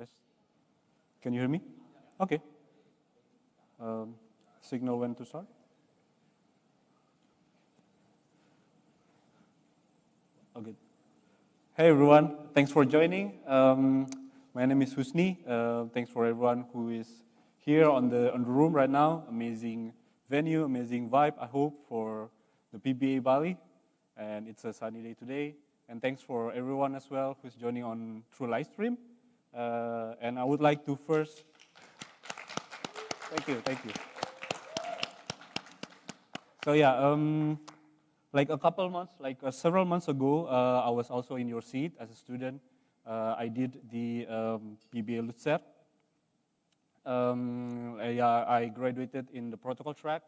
Test. Can you hear me? Okay. Signal when to start. Okay. Hey everyone, thanks for joining. My name is Husni. Thanks for everyone who is here on the room right now. Amazing venue, amazing vibe. I hope for the PBA Bali, and it's a sunny day today. And thanks for everyone as well who's joining on through live stream. And I would like to first, thank you. So yeah, like a couple months, several months ago, I was also in your seat as a student. I did the PBA Lutzer. I graduated in the protocol track,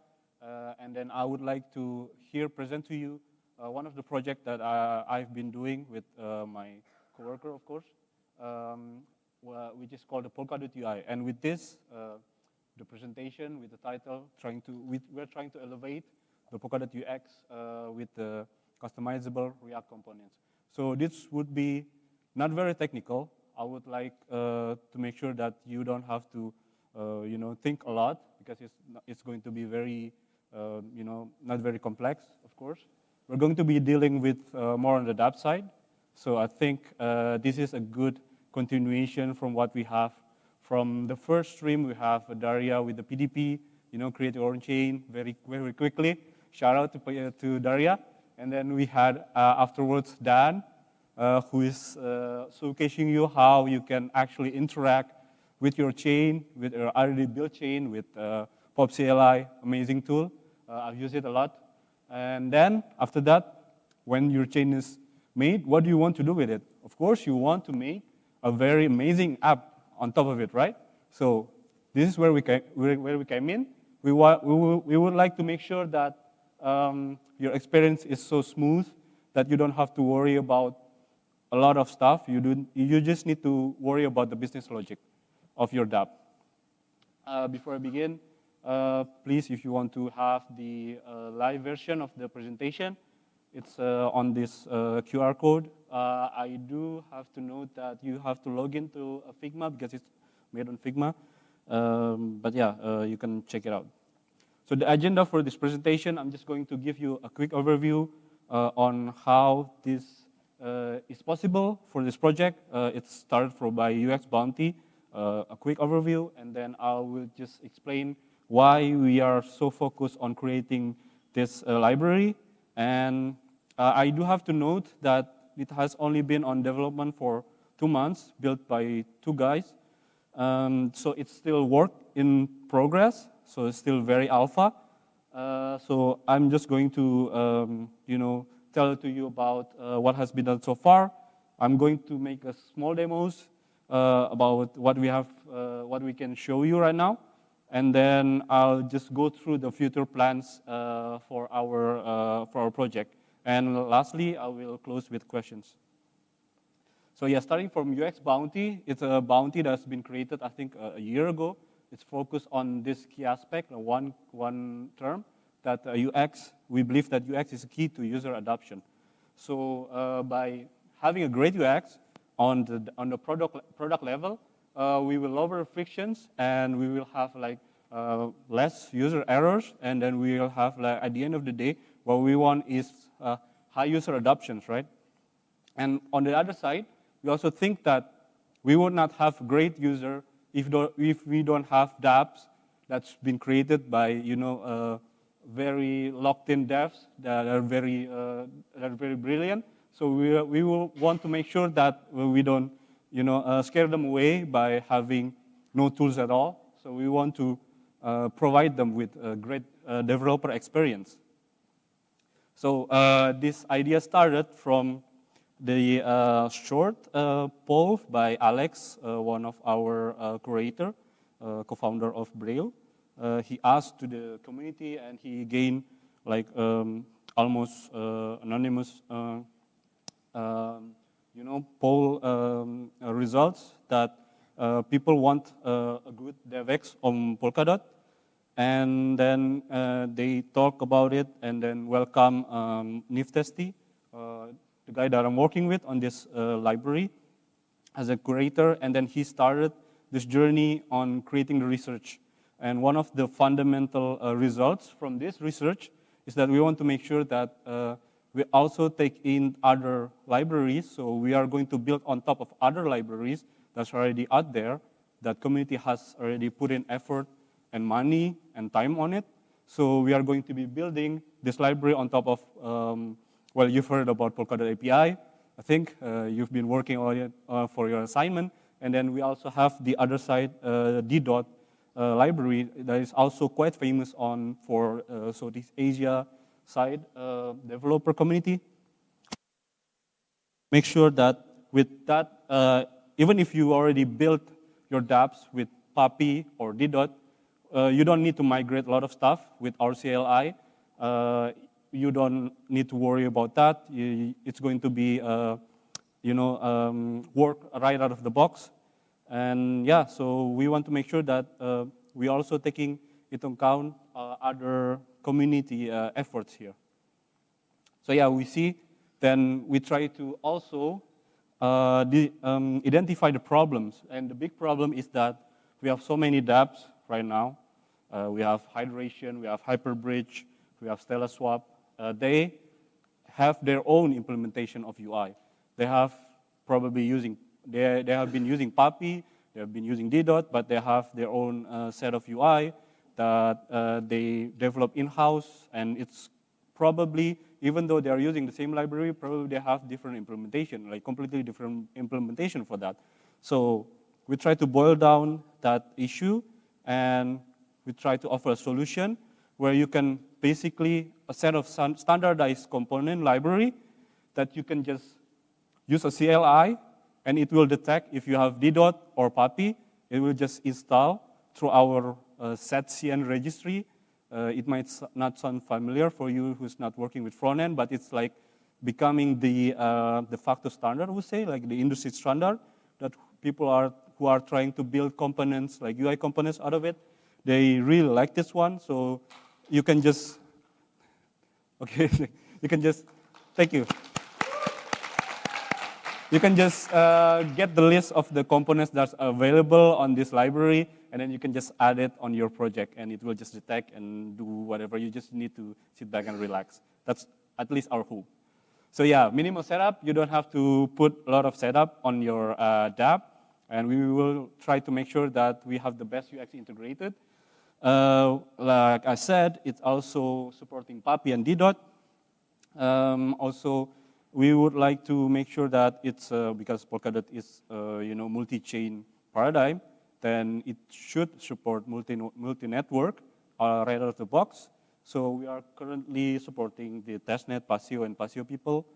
and then I would like to here present to you one of the projects that I've been doing with my coworker, of course, which is called the Polkadot UI. And with this, the presentation with the title, we're trying to elevate the Polkadot UX with the customizable React components. So this would be not very technical. I would like to make sure that you don't have to, think a lot, because it's going to be very, not very complex, of course. We're going to be dealing with more on the dApp side. So I think this is a good continuation from what we have from the first stream. We have Daria with the PDP, create your own chain very, very quickly. Shout out to Daria. And then we had afterwards Dan, who is showcasing you how you can actually interact with your chain, with your already built chain, with Pop CLI, amazing tool. I've used it a lot. And then after that, when your chain is made, what do you want to do with it? Of course, you want to make a very amazing app on top of it, right? So this is where we came in. We would like to make sure that your experience is so smooth that you don't have to worry about a lot of stuff. You just need to worry about the business logic of your dApp. Before I begin, please, if you want to have the live version of the presentation, it's on this QR code. I do have to note that you have to log into Figma because it's made on Figma. But yeah, you can check it out. So the agenda for this presentation, I'm just going to give you a quick overview on how this is possible for this project. It started by UX Bounty, a quick overview, and then I will just explain why we are so focused on creating this library. And I do have to note that it has only been on development for 2 months, built by 2 guys. So it's still work in progress, so it's still very alpha. So I'm just going to, tell to you about what has been done so far. I'm going to make a small demos about what we have, what we can show you right now. And then I'll just go through the future plans for our project. And lastly, I will close with questions. So yeah, starting from UX Bounty, it's a bounty that's been created, I think, a year ago. It's focused on this key aspect, one term, that UX, we believe that UX is key to user adoption. So by having a great UX on the product level, we will lower frictions, and we will have less user errors, and then we will have, at the end of the day, what we want is high user adoptions, right? And on the other side, we also think that we would not have great user if we don't have dApps that's been created by very locked-in devs that are very brilliant. So we will want to make sure that we don't scare them away by having no tools at all. So we want to provide them with a great developer experience. So this idea started from the short poll by Alex, one of our curator, co-founder of Braille. He asked to the community, and he gained almost anonymous poll results that people want a good DevX on Polkadot. And then they talk about it and then welcome Niftesti, the guy that I'm working with on this library. as a curator, and then he started this journey on creating the research. And one of the fundamental results from this research is that we want to make sure that we also take in other libraries. So we are going to build on top of other libraries that's already out there, that community has already put in effort and money and time on it. So we are going to be building this library on top of, well, you've heard about Polkadot API. I think you've been working on it for your assignment. And then we also have the other side, D-Dot library that is also quite famous for Southeast Asia side developer community. Make sure that with that, even if you already built your dApps with Puppy or D-Dot, you don't need to migrate a lot of stuff with our CLI. You don't need to worry about that. It's going to be, work right out of the box. And yeah, so we want to make sure that we also taking into account other community efforts here. So yeah, we see, then we try to also identify the problems. And the big problem is that we have so many dApps right now. We have hydration, we have Hyperbridge, we have Stella Swap. They have their own implementation of UI. They have probably they have been using Puppy, they have been using D-Dot, but they have their own set of UI that they develop in-house, and it's probably, even though they are using the same library, probably they have different implementation, like completely different implementation for that. So we try to boil down that issue, and we try to offer a solution where you can basically a set of standardized component library that you can just use a CLI, and it will detect if you have D-Dot or Puppy. It will just install through our setcn registry. It might not sound familiar for you who's not working with front-end, but it's like becoming the de facto standard, I would say, like the industry standard that people who are trying to build components, like UI components out of it. They really like this one, so you can just, okay, you can just, thank you. You can just get the list of the components that's available on this library, and then you can just add it on your project, and it will just detect and do whatever. You just need to sit back and relax. That's at least our hope. So yeah, minimal setup. You don't have to put a lot of setup on your dApp, and we will try to make sure that we have the best UX integrated. Like I said, it's also supporting Puppy and D-Dot. Also, we would like to make sure that it's, because Polkadot is, multi-chain paradigm, then it should support multi-network right out of the box. So we are currently supporting the testnet, Pasio, and Pasio people,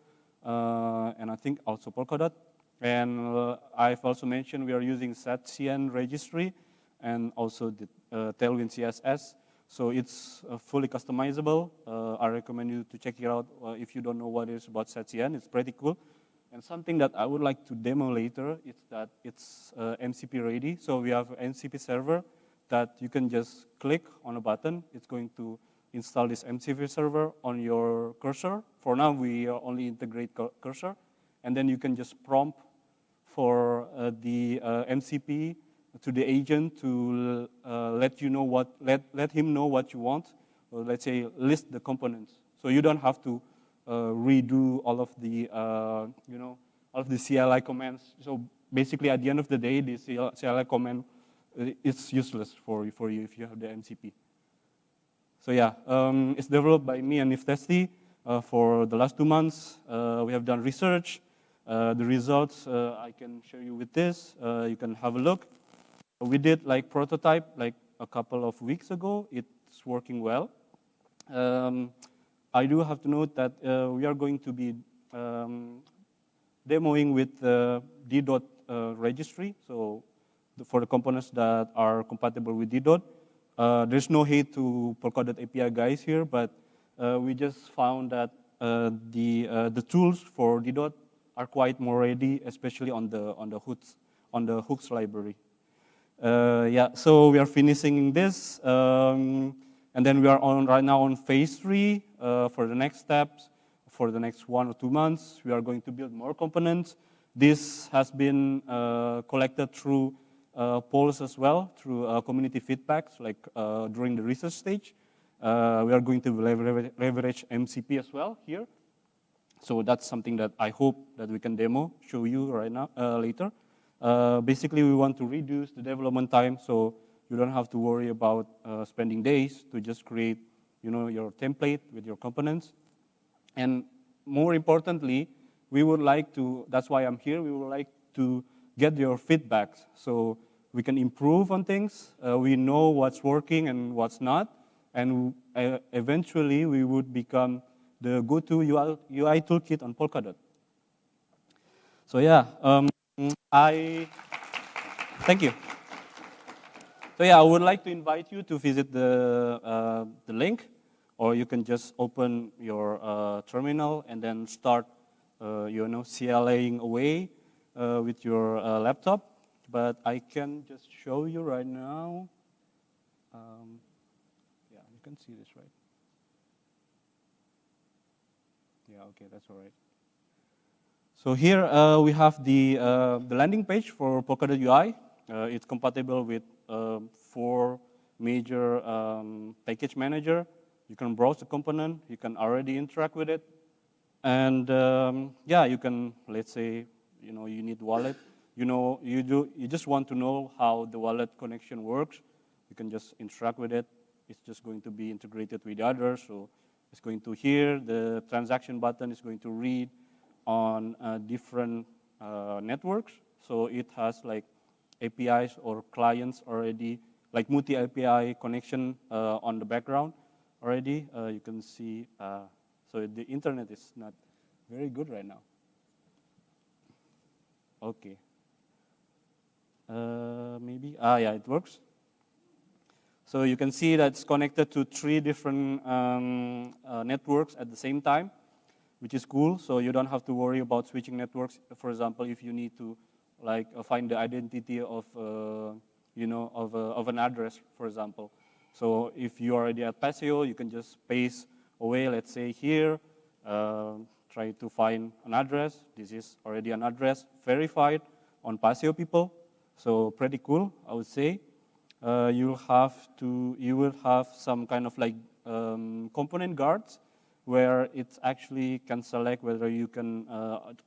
and I think also Polkadot. And I've also mentioned we are using setcn registry and also the Tailwind CSS. So it's fully customizable. I recommend you to check it out if you don't know what it is about setcn. It's pretty cool. And something that I would like to demo later is that it's MCP ready. So we have an MCP server that you can just click on a button. It's going to install this MCP server on your cursor. For now, we only integrate cursor. And then you can just prompt for the MCP to the agent to let you know let him know what you want. Or let's say list the components. So you don't have to redo all of the all of the CLI commands. So basically, at the end of the day, the CLI command is useless for you if you have the MCP. So yeah, it's developed by me and Niftesti for the last 2 months. We have done research. The results I can show you with this. You can have a look. We did like prototype like a couple of weeks ago. It's working well. I do have to note that we are going to be demoing with the D-Dot registry. So for the components that are compatible with D-Dot, there's no hate to Polkadot API guys here, but we just found that the tools for D-Dot are quite more ready, especially on the hooks library. Yeah, so we are finishing this, and then we are right now on phase 3 for the next steps. For the next 1 or 2 months, we are going to build more components. This has been collected through polls as well, through community feedbacks, like during the research stage. We are going to leverage MCP as well here. So that's something that I hope that we can show you right now, later. Basically, we want to reduce the development time, so you don't have to worry about spending days to just create, your template with your components. And more importantly, we would like to, that's why I'm here, we would like to get your feedback so we can improve on things. We know what's working and what's not, and eventually we would become the go-to UI toolkit on Polkadot. So yeah, thank you. So yeah, I would like to invite you to visit the link, or you can just open your terminal and then start, CLAing away with your laptop. But I can just show you right now. Yeah, you can see this, right? Yeah, okay, that's all right. So here we have the landing page for Polkadot UI. It's compatible with 4 major package manager. You can browse the component. You can already interact with it. And yeah, you can, let's say, you need wallet. You just want to know how the wallet connection works. You can just interact with it. It's just going to be integrated with the others. So it's going to hear the transaction button. Is going to read on different networks. So it has like APIs or clients already, like multi-API connection on the background already. You can see, so the internet is not very good right now. Okay. Maybe, yeah, it works. So you can see that it's connected to 3 different networks at the same time, which is cool. So you don't have to worry about switching networks. For example, if you need to find the identity of, of an address, for example. So if you're already at Paseo, you can just paste away, let's say here, try to find an address. This is already an address verified on Paseo people. So pretty cool, I would say. You will have some kind of component guards where it actually can select whether you can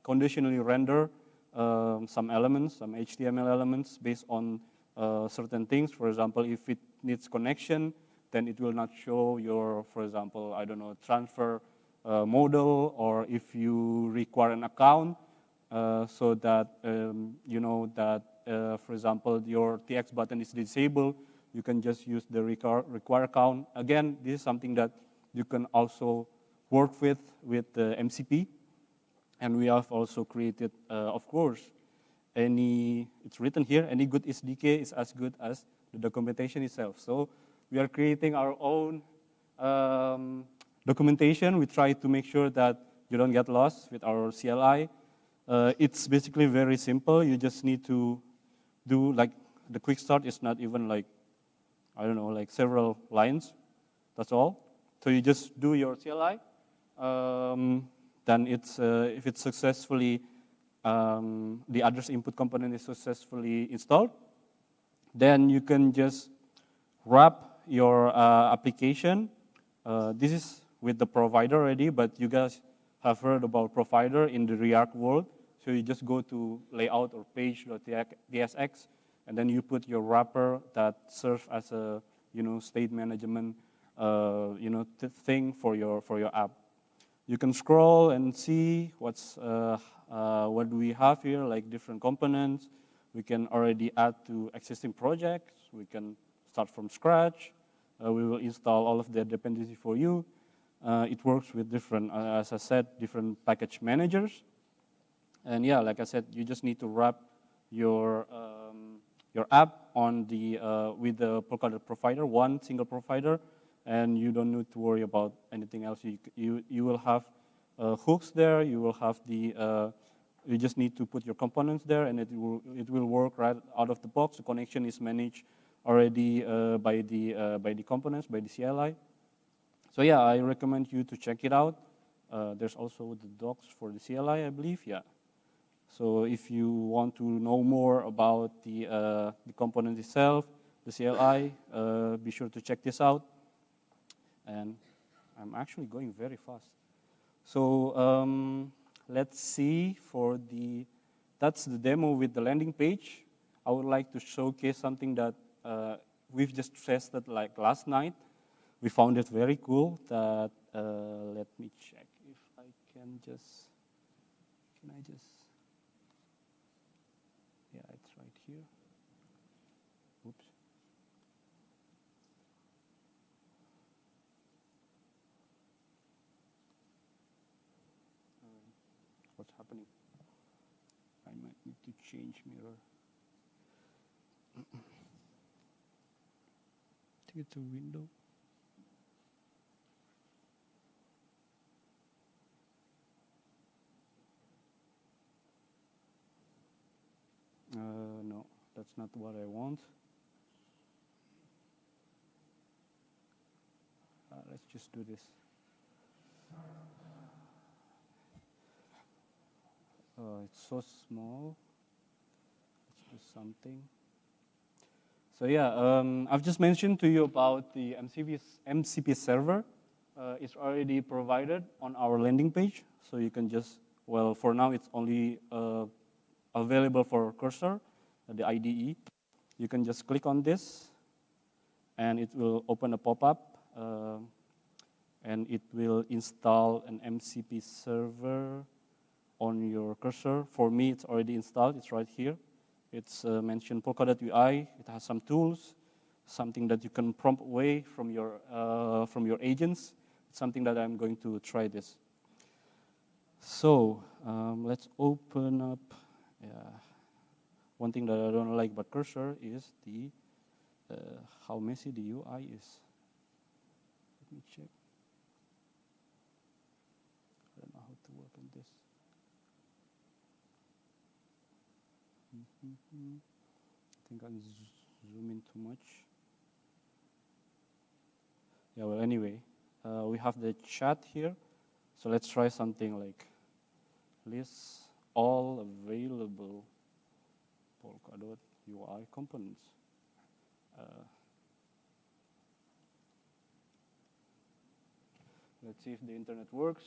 conditionally render some elements, some HTML elements based on certain things. For example, if it needs connection, then it will not show your, for example, I don't know, transfer model, or if you require an account, so that for example, your TX button is disabled, you can just use the require account. Again, this is something that you can also work with the MCP. And we have also created, of course, it's written here, any good SDK is as good as the documentation itself. So we are creating our own documentation. We try to make sure that you don't get lost with our CLI. It's basically very simple. You just need to do, the quick start is not even several lines. That's all. So you just do your CLI. Then if it's successfully, the address input component is successfully installed, then you can just wrap your application. This is with the provider already, but you guys have heard about provider in the React world. So you just go to layout or page.tsx, and then you put your wrapper that serves as a state management thing for your app. You can scroll and see what we have here, like different components. We can already add to existing projects. We can start from scratch. We will install all of the dependencies for you. It works with different, as I said, different package managers. And yeah, like I said, you just need to wrap your app on with the Polkadot provider, one single provider, and you don't need to worry about anything else. You will have hooks there. You will have you just need to put your components there, and it will work right out of the box. The connection is managed already by the components, by the CLI. So yeah, I recommend you to check it out. There's also the docs for the CLI, I believe. Yeah. So if you want to know more about the component itself, the CLI, be sure to check this out. And I'm actually going very fast. So let's see that's the demo with the landing page. I would like to showcase something that we've just tested like last night. We found it very cool that, let me check if I can I just, yeah, it's right here. Oops. What's happening? I might need to change mirror. I think it's a window. No, that's not what I want. Let's just do this. It's so small. Let's do something. So yeah, I've just mentioned to you about the MCP server. It's already provided on our landing page. So you can just, well, for now it's only available for Cursor, the IDE. You can just click on this, and it will open a pop-up, and it will install an MCP server on your Cursor. For me, it's already installed. It's right here. It's mentioned Polkadot UI. It has some tools, something that you can prompt away from your agents. It's something that I'm going to try this. So let's open up. One thing that I don't like about Cursor is how messy the UI is. Let me check. I don't know how to work on this. I think I'm zooming too much. Yeah, well, anyway, we have the chat here. So let's try something like list all available Polkadot UI components. Let's see if the internet works.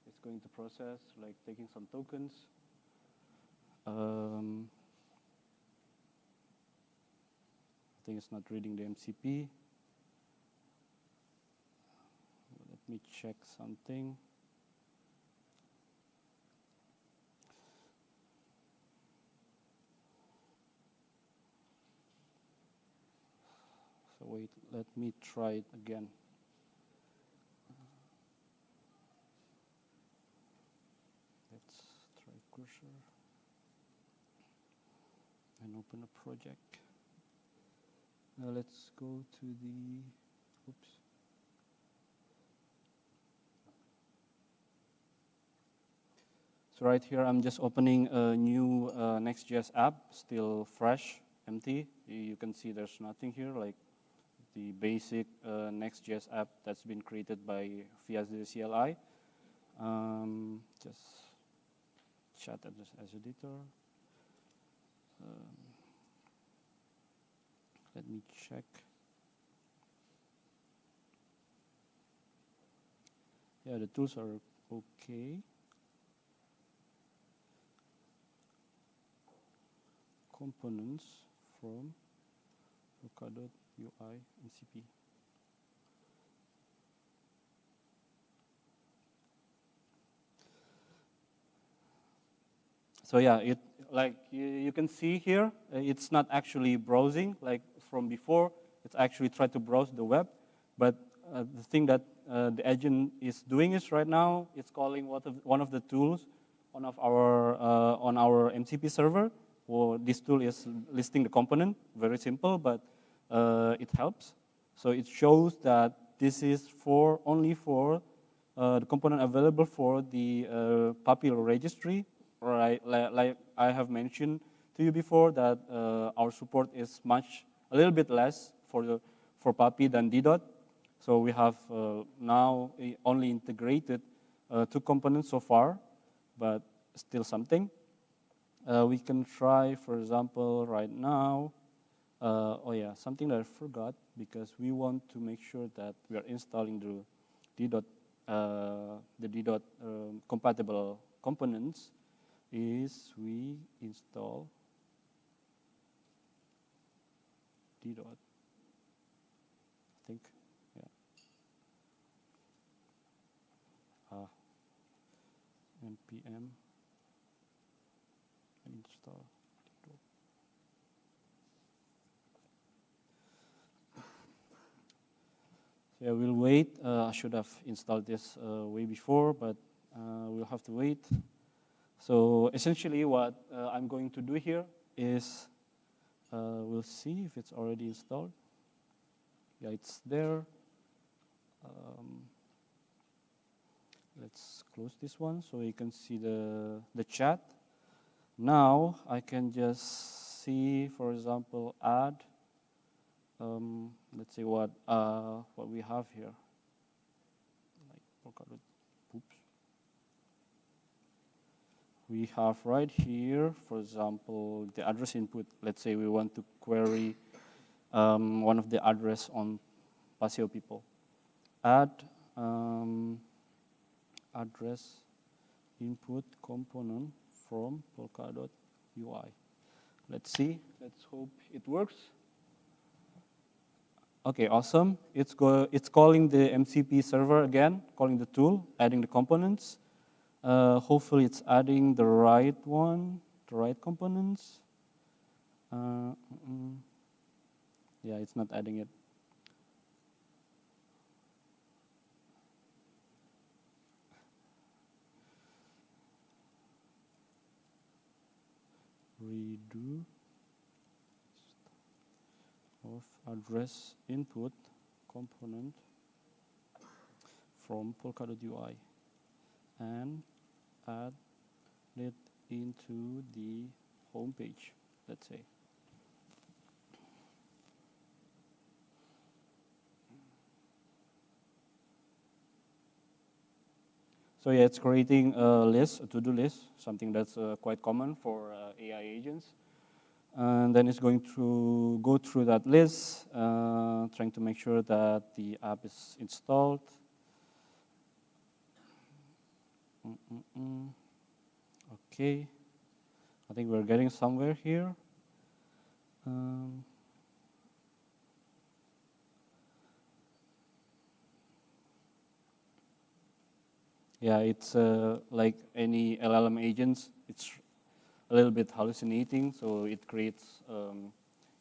It's going to process, like taking some tokens. I think it's not reading the MCP. Let me check something. So wait, let me try it again. Let's try Cursor and open a project. Now let's go to the, oops. So right here, I'm just opening a new Next.js app, still fresh, empty. You can see there's nothing here, like the basic Next.js app that's been created by via the CLI. Just chat as editor. Let me check. Yeah, the tools are okay. Components from Polkadot UI MCP. So yeah, like you can see here, it's not actually browsing like from before. It's actually tried to browse the web, but the thing that the agent is doing is right now, it's calling one of the tools on our MCP server. Well, this tool is listing the component, very simple, but it helps. So it shows that this is only for the component available for the PAPI registry. Right, like I have mentioned to you before that our support is a little bit less for PAPI than DDoT. So we have now only integrated 2 components so far, but still something. We can try, for example, right now. Oh yeah, something that I forgot, because we want to make sure that we are installing the D dot compatible components. Is we install D dot. I think, yeah. npm install D dot. Yeah, we'll wait. I should have installed this way before, but we'll have to wait. So essentially what I'm going to do here is, we'll see if it's already installed. Yeah, it's there. Let's close this one so you can see the chat. Now I can just see, for example, add. Let's see what we have here. Like Polkadot. Oops. We have right here, for example, the address input. Let's say we want to query one of the address on Paseo people. Add address input component from Polkadot UI. Let's see. Let's hope it works. Okay, awesome. It's calling the MCP server again, calling the tool, adding the components. Hopefully it's adding the right one, the right components. Yeah, it's not adding it. Redo of address input component from Polkadot UI and add it into the home page, let's say. So yeah, it's creating a list, a to-do list, something that's quite common for AI agents. And then it's going to go through that list, trying to make sure that the app is installed. Okay, I think we're getting somewhere here. Yeah, it's like any LLM agents, it's a little bit hallucinating, so it creates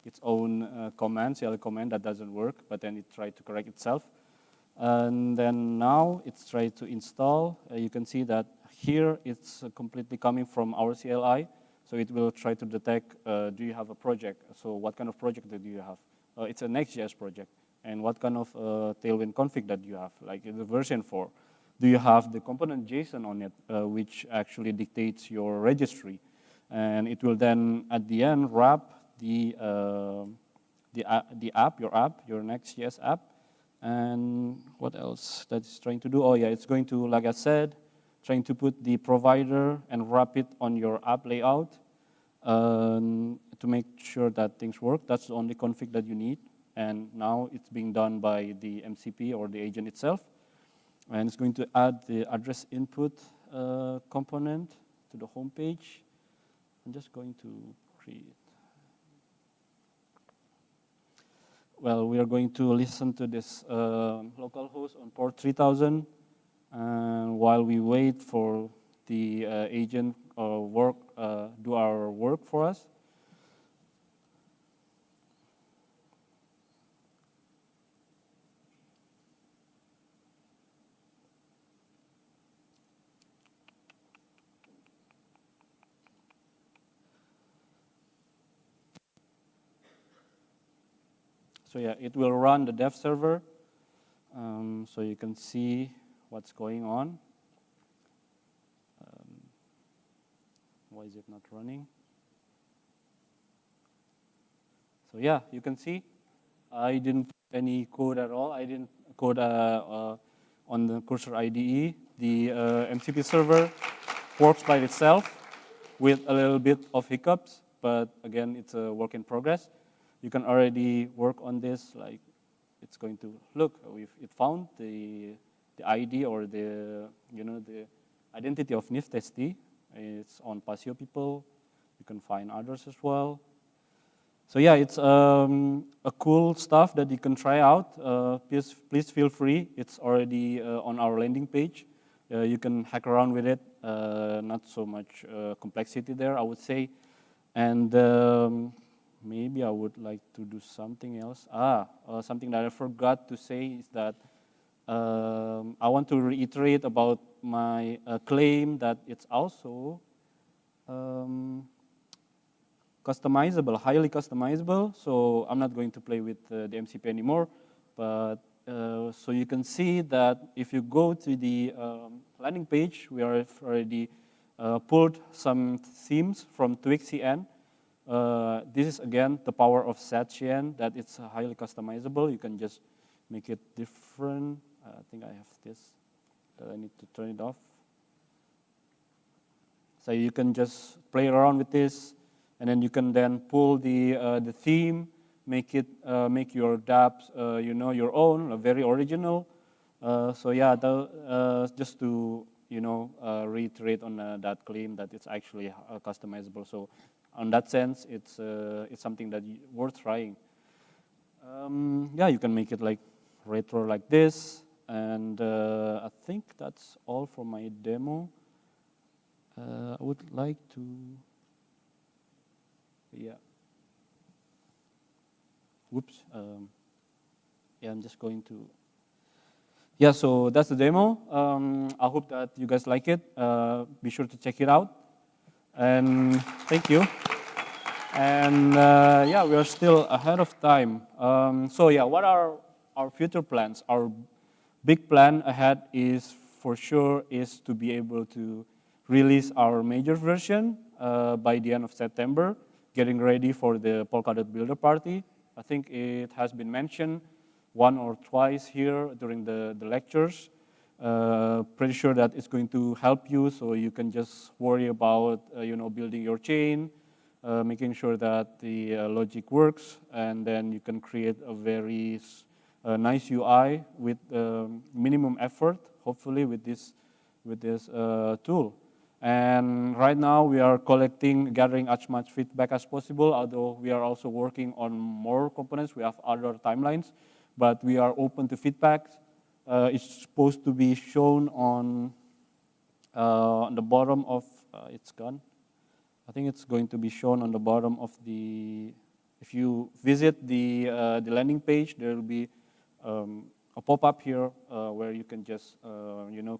its own command, CL command that doesn't work, but then it tries to correct itself. And then now it's trying to install. You can see that here it's completely coming from our CLI, so it will try to detect, do you have a project? So what kind of project do you have? It's a Next.js project. And what kind of Tailwind config that you have, like the version 4? Do you have the component JSON on it, which actually dictates your registry? And it will then, at the end, wrap the app, your Next.js app. And what else that it's trying to do? Oh yeah, it's going to, like I said, trying to put the provider and wrap it on your app layout to make sure that things work. That's the only config that you need. And now it's being done by the MCP or the agent itself. And it's going to add the address input component to the home page. I'm just going to create. Well, we are going to listen to this localhost on port 3000. And while we wait for the agent do our work for us. So yeah, it will run the dev server, so you can see what's going on. Why is it not running? So yeah, you can see I didn't put any code at all. I didn't code on the Cursor IDE. The MCP server works by itself with a little bit of hiccups, but again, it's a work in progress. You can already work on this, like it's going to look, it found the ID or the identity of Niftesti. It's on Pasio people. You can find others as well. So yeah, it's a cool stuff that you can try out. Please feel free. It's already on our landing page. You can hack around with it. Not so much complexity there, I would say. And maybe I would like to do something else. Something that I forgot to say is that I want to reiterate about my claim that it's also customizable, highly customizable. So I'm not going to play with the MCP anymore, but so you can see that if you go to the landing page, we have already pulled some themes from TwigCN. This is again the power of SatCN, that it's highly customizable. You can just make it different. I think I have this, I need to turn it off. So you can just play around with this, and then you can then pull the theme, make your dApps your own, very original. So yeah, just to reiterate on that claim that it's actually customizable. So on that sense, it's something that worth trying. Yeah, you can make it like retro like this, and I think that's all for my demo. I would like to. Yeah. Whoops. Yeah, I'm just going to. Yeah, so that's the demo. I hope that you guys like it. Be sure to check it out. And thank you. And yeah, we are still ahead of time. So yeah, what are our future plans? Our big plan ahead is for sure is to be able to release our major version by the end of September. Getting ready for the Polkadot Builder Party. I think it has been mentioned one or twice here during the lectures. Pretty sure that it's going to help you, so you can just worry about building your chain, making sure that the logic works, and then you can create a very nice UI with minimum effort, hopefully with this tool. And right now we are gathering as much feedback as possible, although we are also working on more components. We have other timelines, but we are open to feedback. It's supposed to be shown on the bottom of, it's gone. I think it's going to be shown on the bottom of the, if you visit the landing page, there will be a pop-up here where you can just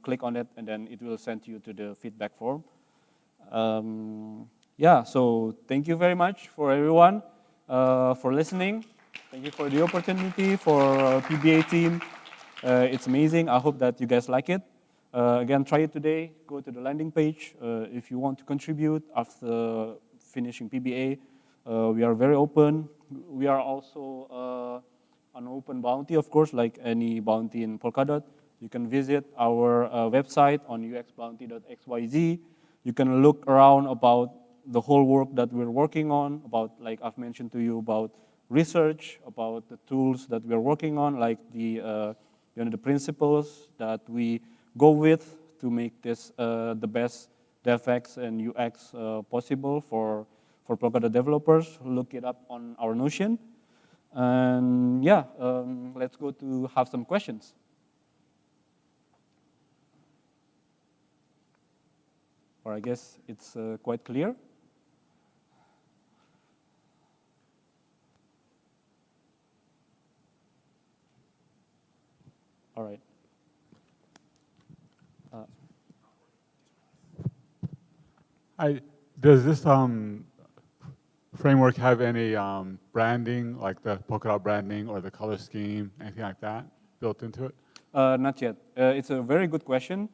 click on it, and then it will send you to the feedback form. Yeah, so thank you very much for everyone for listening. Thank you for the opportunity for PBA team. It's amazing. I hope that you guys like it. Again, try it today. Go to the landing page. If you want to contribute after finishing PBA, we are very open. We are also an open bounty, of course, like any bounty in Polkadot. You can visit our website on uxbounty.xyz. You can look around about the whole work that we're working on, about, like I've mentioned to you, about research, about the tools that we're working on, like the principles that we go with to make this the best DevX and UX possible for Polkadot developers. Look it up on our Notion. And yeah, let's go to have some questions. Or I guess it's quite clear. All right. Does this framework have any branding, like the Polkadot branding or the color scheme, anything like that built into it? Not yet. It's a very good question.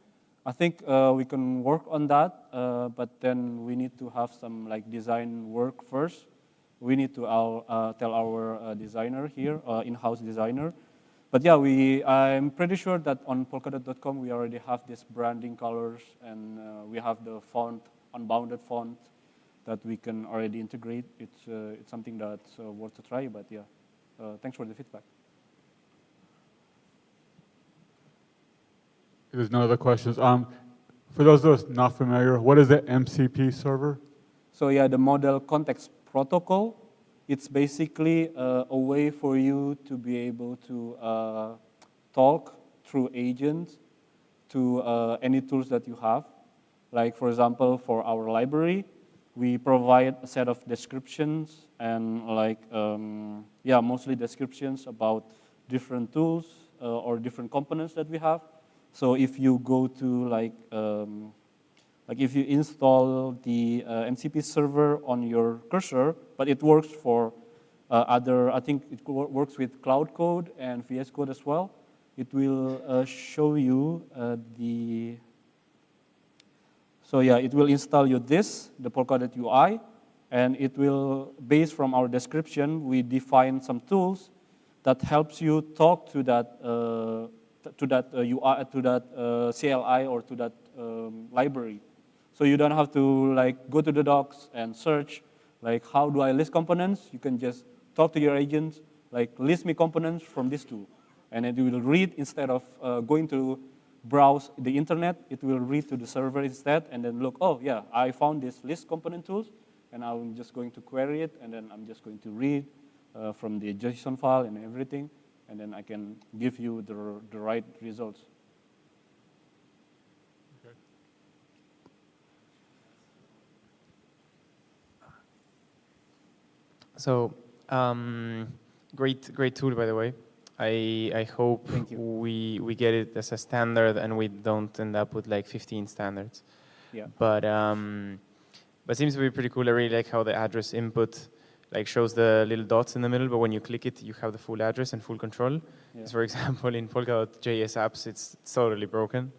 I think we can work on that, but then we need to have some design work first. We need to tell our designer here, in-house designer. But yeah, I'm pretty sure that on Polkadot.com we already have this branding colors, and we have the font, unbounded font, that we can already integrate. It's something that's worth a try. But yeah, thanks for the feedback. There's no other questions. For those of us not familiar, what is the MCP server? So yeah, the Model Context Protocol, it's basically a way for you to be able to talk through agents to any tools that you have. Like for example, for our library, we provide a set of descriptions and like, yeah, mostly descriptions about different tools or different components that we have. So if you go to like if you install the MCP server on your cursor, but it works for other, I think it works with Cloud Code and VS Code as well. It will show you so yeah, it will install you the Polkadot UI, and it will, based from our description, we define some tools that helps you talk to that UI, to that CLI or to that library. So you don't have to like go to the docs and search like how do I list components. You can just talk to your agents like list me components from this tool, and it will read instead of going to browse the internet. It will read to the server instead, and then look. Oh yeah, I found this list component tools, and I'm just going to query it, and then I'm just going to read from the JSON file and everything, and then I can give you the right results. So, great tool, by the way. I hope we get it as a standard and we don't end up with like 15 standards. Yeah. But it seems to be pretty cool. I really like how the address input like shows the little dots in the middle, but when you click it, you have the full address and full control. Yeah. So for example, in Polkadot JS apps, it's totally broken.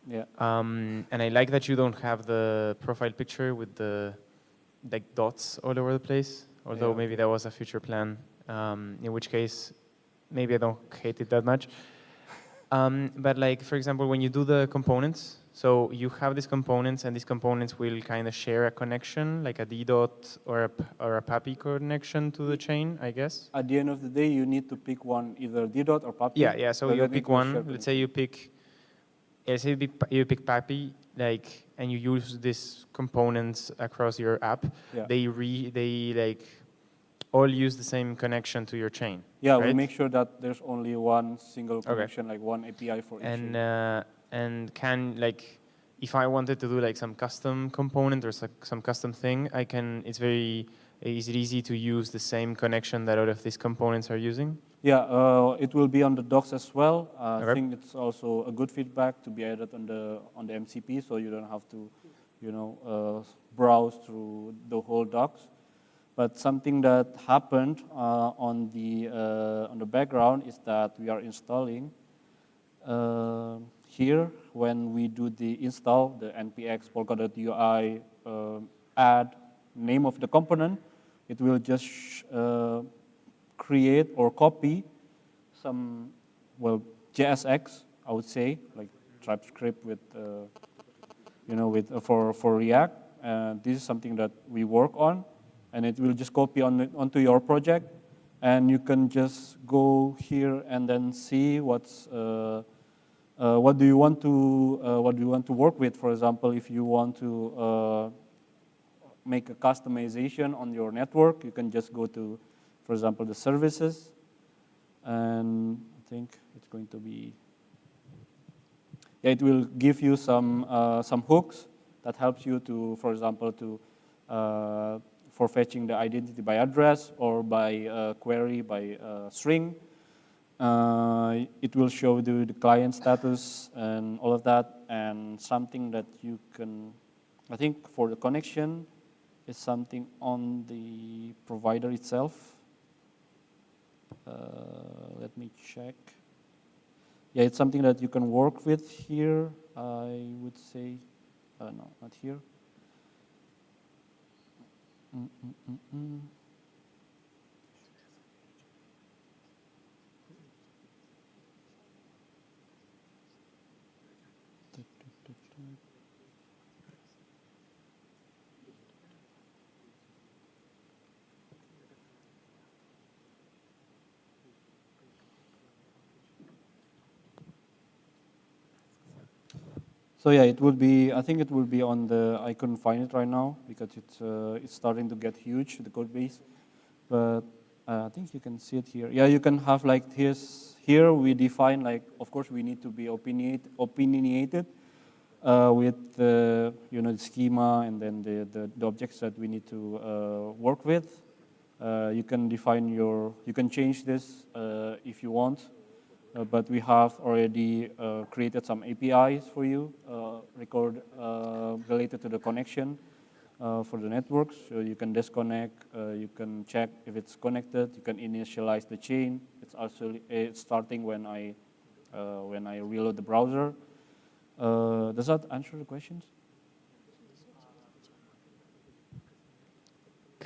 Yeah. And I like that you don't have the profile picture with the like dots all over the place. Although maybe that was a future plan, in which case maybe I don't hate it that much. But like, for example, when you do the components, so you have these components and these components will kind of share a connection, like a DDoT or a PAPI connection to the chain, I guess. At the end of the day, you need to pick one, either DDoT or PAPI. Yeah, so you pick one. Let's say you pick, you pick PAPI, like, and you use these components across your app. Yeah. They like all use the same connection to your chain. Yeah, right? We make sure that there's only one single connection, like one API for each chain. And can, like, if I wanted to do like some custom component or some custom thing, I can. Is it easy to use the same connection that all of these components are using? Yeah, it will be on the docs as well. I think it's also a good feedback to be added on the MCP, so you don't have to, browse through the whole docs. But something that happened on the background is that we are installing here when we do the install, the npx Polkadot UI add name of the component, it will just create or copy some, JSX, I would say, like TypeScript with, for React. This is something that we work on, and it will just copy onto your project, and you can just go here and then see what do you want to work with. For example, if you want to make a customization on your network, you can just go to, for example, the services, and I think it's going to be, it will give you some hooks that helps you to, for example, for fetching the identity by address or by query by string. It will show you the client status and all of that, and something that you can, I think for the connection, is something on the provider itself. Let me check. Yeah, it's something that you can work with here. I would say, no, not here. So yeah, it will be. I think it will be on the. I couldn't find it right now because it's starting to get huge, the code base. But I think you can see it here. Yeah, you can have like here we define like, of course we need to be opinionated with the the schema and then the objects that we need to work with. You can define you can change this if you want. But we have already created some APIs for you, related to the connection for the networks. So you can disconnect, you can check if it's connected, you can initialize the chain. It's starting when I reload the browser. Does that answer the questions?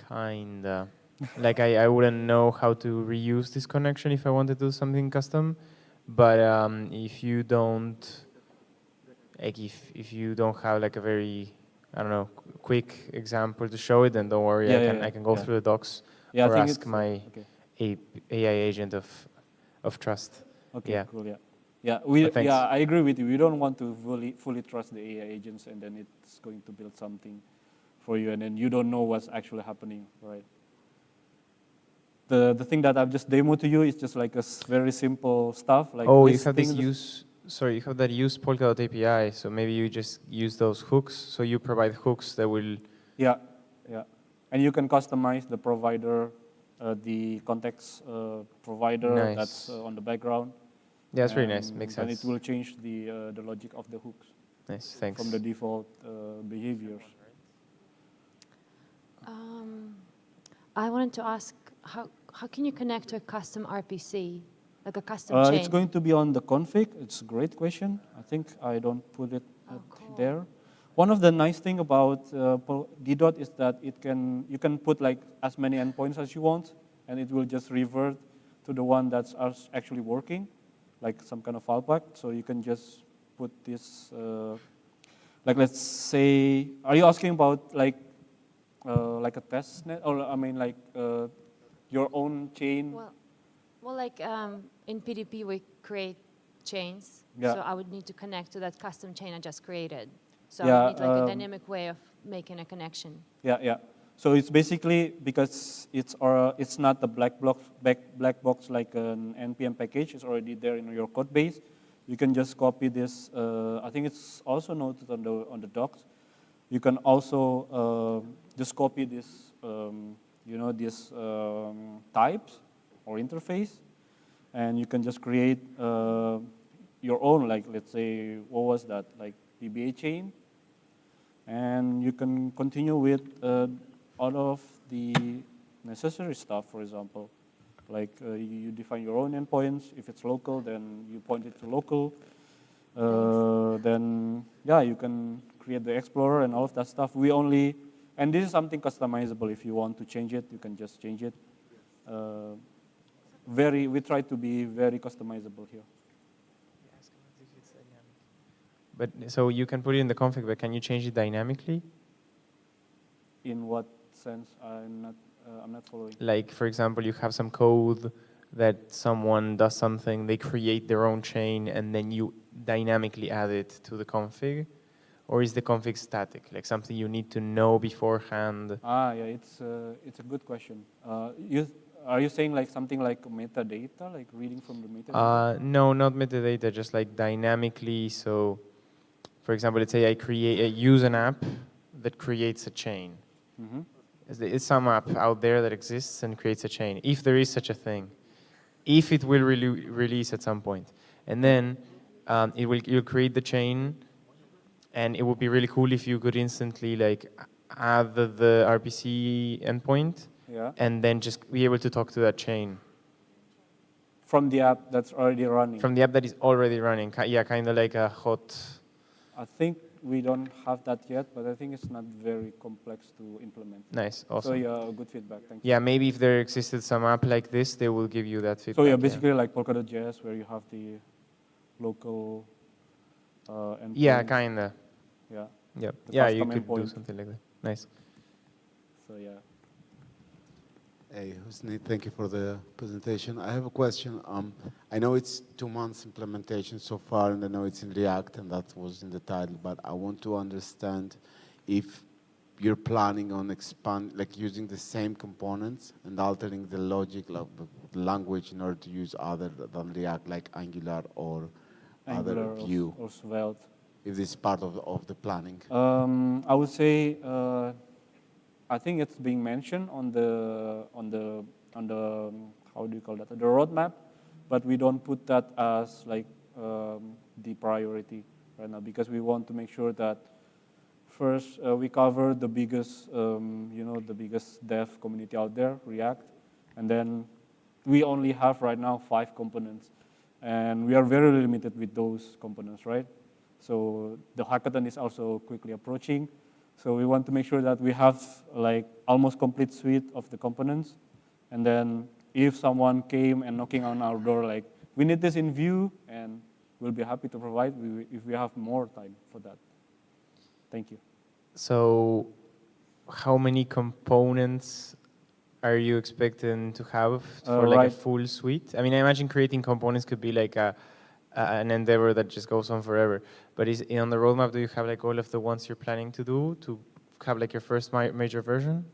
Kinda. Like I wouldn't know how to reuse this connection if I wanted to do something custom. But if you don't, like if you don't have like a very, I don't know, quick example to show it, then don't worry. I can go through the docs or ask my AI agent of trust. Okay, yeah. cool. Yeah, I agree with you. We don't want to fully trust the AI agents, and then it's going to build something for you, and then you don't know what's actually happening, right? The thing that I've just demoed to you is just like a very simple stuff. Like you have this you have that use Polkadot API, so maybe you just use those hooks. So you provide hooks that will. Yeah, and you can customize the provider, the context provider that's on the background. Yeah, that's really nice. Makes sense. And it will change the logic of the hooks. Nice, thanks. From the default behaviors. I wanted to ask, how can you connect to a custom RPC, like a custom chain? It's going to be on the config. It's a great question. I think I don't put it there. One of the nice thing about DDoT is that you can put like as many endpoints as you want, and it will just revert to the one that's actually working, like some kind of fallback. So you can just put this, like let's say, are you asking about like a test net, or I mean like your own chain? Well, like in PDP we create chains, yeah. So I would need to connect to that custom chain I just created. So I need like a dynamic way of making a connection. Yeah. So it's basically because it's not the black box like an NPM package. It's already there in your code base. You can just copy this. I think it's also noted on the docs. You can also just copy this, these types or interface, and you can just create your own, like let's say, what was that, like PBA chain, and you can continue with all of the necessary stuff. For example, like you define your own endpoints. If it's local, then you point it to local. Then you can create the explorer and all of that stuff. And this is something customizable. If you want to change it, you can just change it. We try to be very customizable here. But so you can put it in the config, but can you change it dynamically? In what sense? I'm not following. Like, for example, you have some code that someone does something, they create their own chain, and then you dynamically add it to the config? Or is the config static, like something you need to know beforehand? It's a good question. Are you saying like something like metadata, like reading from the metadata? No, not metadata, just like dynamically. So, for example, let's say I use an app that creates a chain. Mm-hmm. It's some app out there that exists and creates a chain, if there is such a thing, if it will release at some point. And then you'll create the chain, and it would be really cool if you could instantly like add the RPC endpoint, and then just be able to talk to that chain. From the app that's already running? From the app that is already running, kind of like a hot... I think we don't have that yet, but I think it's not very complex to implement. Nice, awesome. So good feedback, thank you. Yeah, maybe if there existed some app like this, they will give you that feedback. So basically like Polkadot JS, where you have the local endpoint. Yeah, kinda. Yeah. Yeah, you could do something like that. Nice. So Hey, Husni, thank you for the presentation. I have a question. I know it's 2 months implementation so far, and I know it's in React, and that was in the title, but I want to understand if you're planning on like using the same components and altering the logic, like the language, in order to use other than React, like Angular or other Vue, or Svelte. if this is part of the planning. I would say I think it's being mentioned on the how do you call that, the roadmap, but we don't put that as like the priority right now, because we want to make sure that first we cover the biggest the biggest dev community out there, React, and then we only have right now 5 components, and we are very limited with those components, right? So the hackathon is also quickly approaching. So we want to make sure that we have like almost complete suite of the components. And then if someone came and knocking on our door, like, we need this in Vue, and we'll be happy to provide if we have more time for that. Thank you. So how many components are you expecting to have for like a full suite? I mean, I imagine creating components could be like an endeavor that just goes on forever. But on the roadmap, do you have like all of the ones you're planning to do to have like your first major version?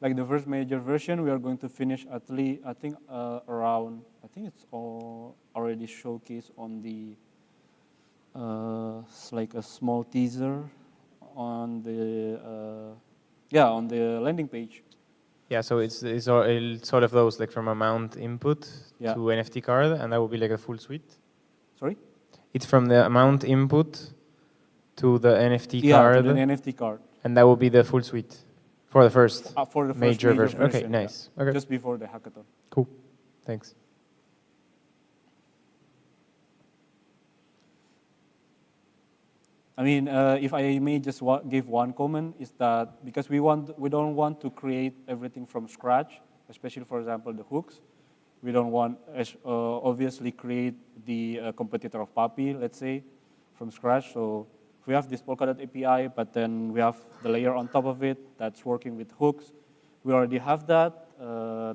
Like the first major version, we are going to finish at least, I think around, I think it's all already showcased on the, it's like a small teaser on the, on the landing page. Yeah, so it's sort of those, like from amount input to NFT card, and that will be like a full suite? Sorry? It's from the amount input to the NFT card. Yeah, to the NFT card. And that will be the full suite for the first, major version. Okay, nice. Yeah. Okay. Just before the hackathon. Cool. Thanks. I mean, if I may just give one comment, is that because we don't want to create everything from scratch, especially, for example, the hooks. We don't want, obviously, create the competitor of Papi, let's say, from scratch. So we have this Polkadot API, but then we have the layer on top of it that's working with hooks. We already have that.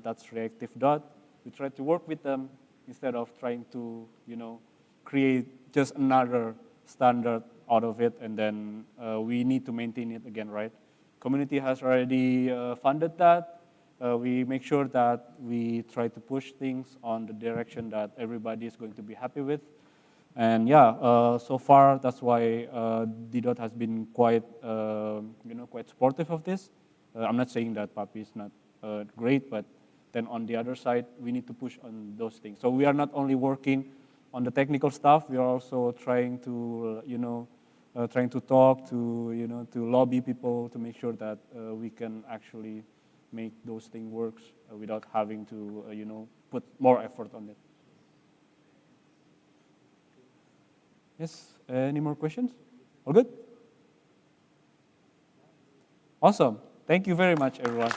That's reactive dot. We try to work with them instead of trying to, create just another standard out of it, and then we need to maintain it again, right? Community has already funded that. We make sure that we try to push things on the direction that everybody is going to be happy with. And so far, that's why DDOT has been quite, quite supportive of this. I'm not saying that Papi is not great, but then on the other side, we need to push on those things. So we are not only working on the technical stuff, we are also trying to, trying to talk to, to lobby people to make sure that we can actually make those things work without having to, put more effort on it. Yes, any more questions? All good? Awesome. Thank you very much, everyone.